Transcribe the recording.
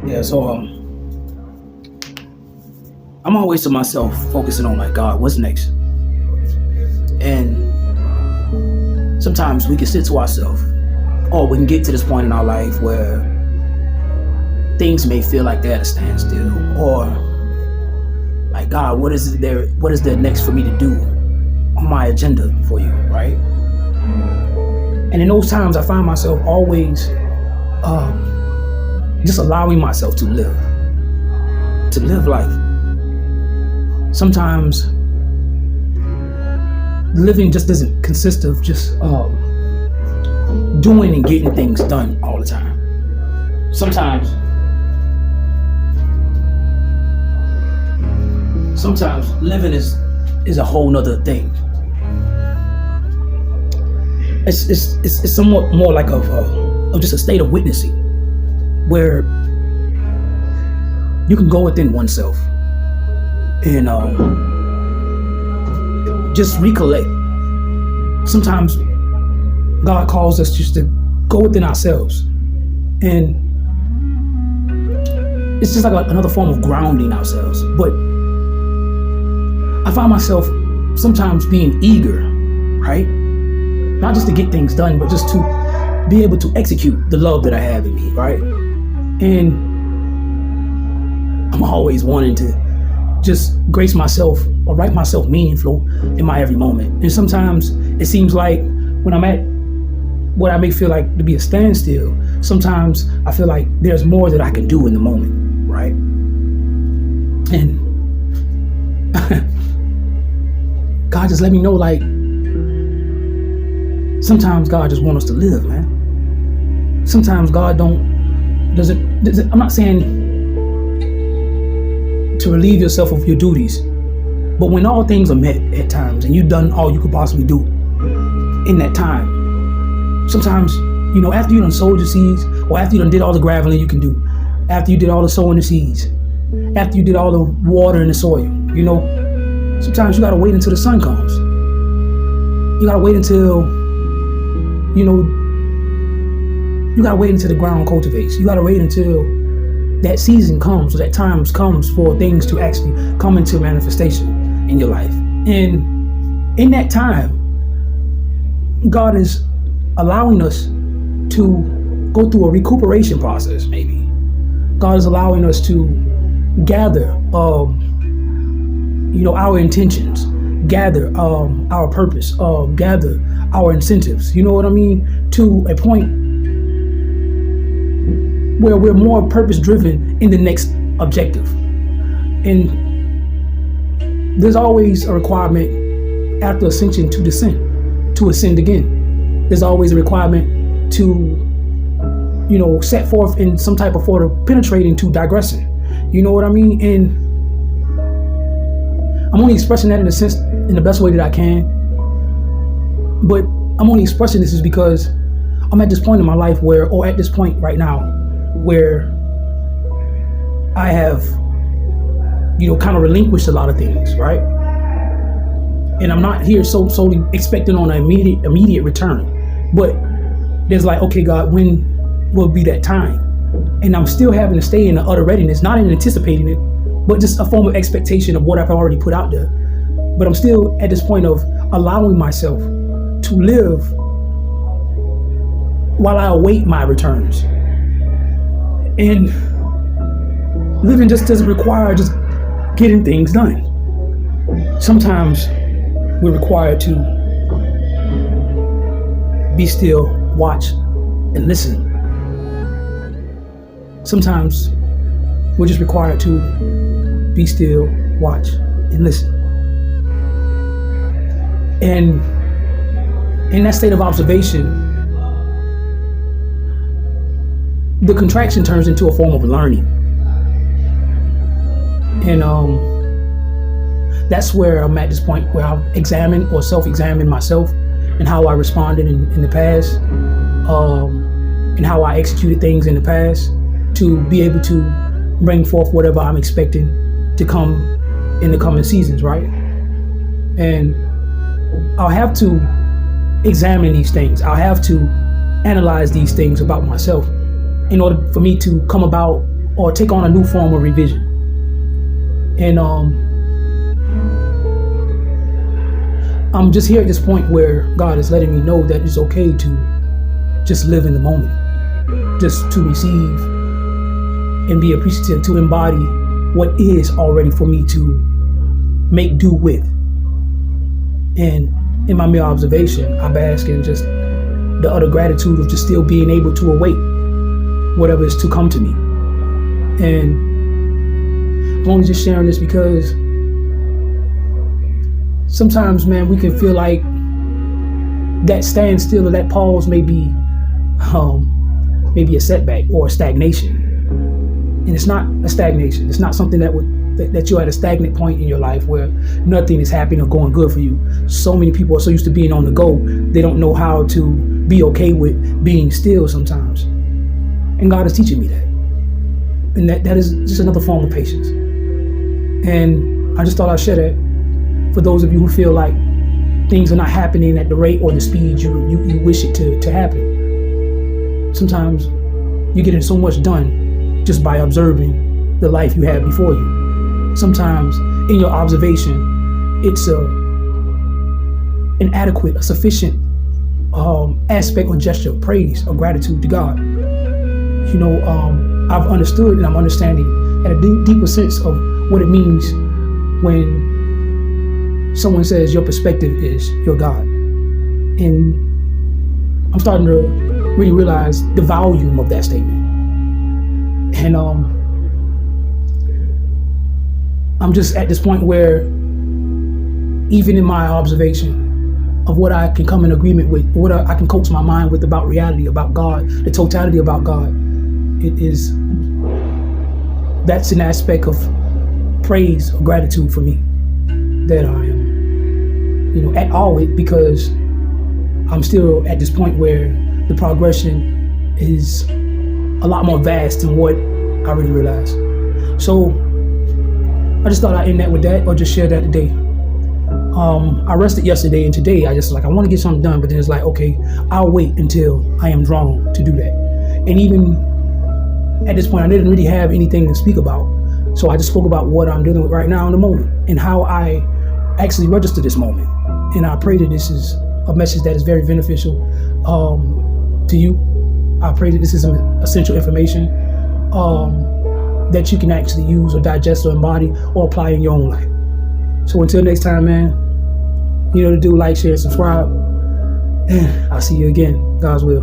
Yeah, so I'm always to myself focusing on like God, what's next? And sometimes we can sit to ourselves, or we can get to this point in our life where things may feel like they're at a standstill, or like God, what is there next for me to do on my agenda for you, right? And in those times I find myself always just allowing myself to live life. Sometimes living just doesn't consist of just doing and getting things done all the time. Sometimes living is a whole nother thing. It's somewhat more like of just a state of witnessing, where you can go within oneself and just recollect. Sometimes God calls us just to go within ourselves, and it's just like another form of grounding ourselves. But I find myself sometimes being eager, right? Not just to get things done, but just to be able to execute the love that I have in me, right? And I'm always wanting to just grace myself or write myself meaningful in my every moment. And sometimes it seems like when I'm at what I may feel like to be a standstill, sometimes I feel like there's more that I can do in the moment, right? And God just let me know, like, sometimes God just wants us to live, man. Sometimes God doesn't, I'm not saying to relieve yourself of your duties, but when all things are met at times and you've done all you could possibly do in that time, sometimes, after you done sowed your seeds, or after you done did all the graveling you can do, after you did all the sowing the seeds, after you did all the water in the soil, sometimes you gotta wait until the sun comes. You gotta wait until, you gotta wait until the ground cultivates. You gotta wait until that season comes, or that time comes for things to actually come into manifestation in your life. And in that time, God is allowing us to go through a recuperation process, maybe. God is allowing us to gather, our intentions, gather our purpose, gather our incentives, you know what I mean? To a point where we're more purpose driven in the next objective. And there's always a requirement after ascension to descend, to ascend again. There's always a requirement to, set forth in some type of order, penetrating to digressing. You know what I mean? And I'm only expressing that in the best way that I can. But I'm only expressing this is because I'm at this point in my life at this point right now, where I have, kind of relinquished a lot of things, right? And I'm not here solely expecting on an immediate return. But there's like, okay, God, when will be that time? And I'm still having to stay in the utter readiness, not in anticipating it, but just a form of expectation of what I've already put out there. But I'm still at this point of allowing myself to live while I await my returns. And living just doesn't require just getting things done. Sometimes we're required to be still, watch, and listen. Sometimes we're just required to be still, watch, and listen. And in that state of observation, the contraction turns into a form of learning. And that's where I'm at this point, where I've examined or self-examined myself and how I responded in the past, and how I executed things in the past, to be able to bring forth whatever I'm expecting to come in the coming seasons, right? And I'll have to examine these things. I'll have to analyze these things about myself in order for me to come about or take on a new form of revision. And I'm just here at this point where God is letting me know that it's okay to just live in the moment, just to receive and be appreciative, to embody what is already for me to make do with. And in my mere observation, I bask in just the utter gratitude of just still being able to await whatever is to come to me. And I'm only just sharing this because sometimes, man, we can feel like that standstill or that pause may be maybe a setback or a stagnation. And it's not a stagnation. It's not something that you're at a stagnant point in your life where nothing is happening or going good for you. So many people are so used to being on the go, they don't know how to be okay with being still sometimes. And God is teaching me that. And that is just another form of patience. And I just thought I'd share that for those of you who feel like things are not happening at the rate or the speed you wish it to happen. Sometimes you're getting so much done just by observing the life you had before you. Sometimes in your observation, it's an adequate, a sufficient aspect or gesture of praise or gratitude to God. You know, I've understood and I'm understanding at a deeper sense of what it means when someone says your perspective is your God. And I'm starting to really realize the volume of that statement. And I'm just at this point where even in my observation of what I can come in agreement with, what I can coax my mind with about reality, about God, the totality about God, that's an aspect of praise or gratitude for me that I am, at all with, because I'm still at this point where the progression is a lot more vast than what I really realized. So I just thought I'd end that with that, or just share that today. I rested yesterday, and today I want to get something done, but then it's like, okay, I'll wait until I am drawn to do that. And even at this point, I didn't really have anything to speak about. So I just spoke about what I'm dealing with right now in the moment and how I actually register this moment. And I pray that this is a message that is very beneficial to you. I pray that this is some essential information that you can actually use or digest or embody or apply in your own life. So until next time, man, you know to do, like, share, subscribe. I'll see you again. God's will.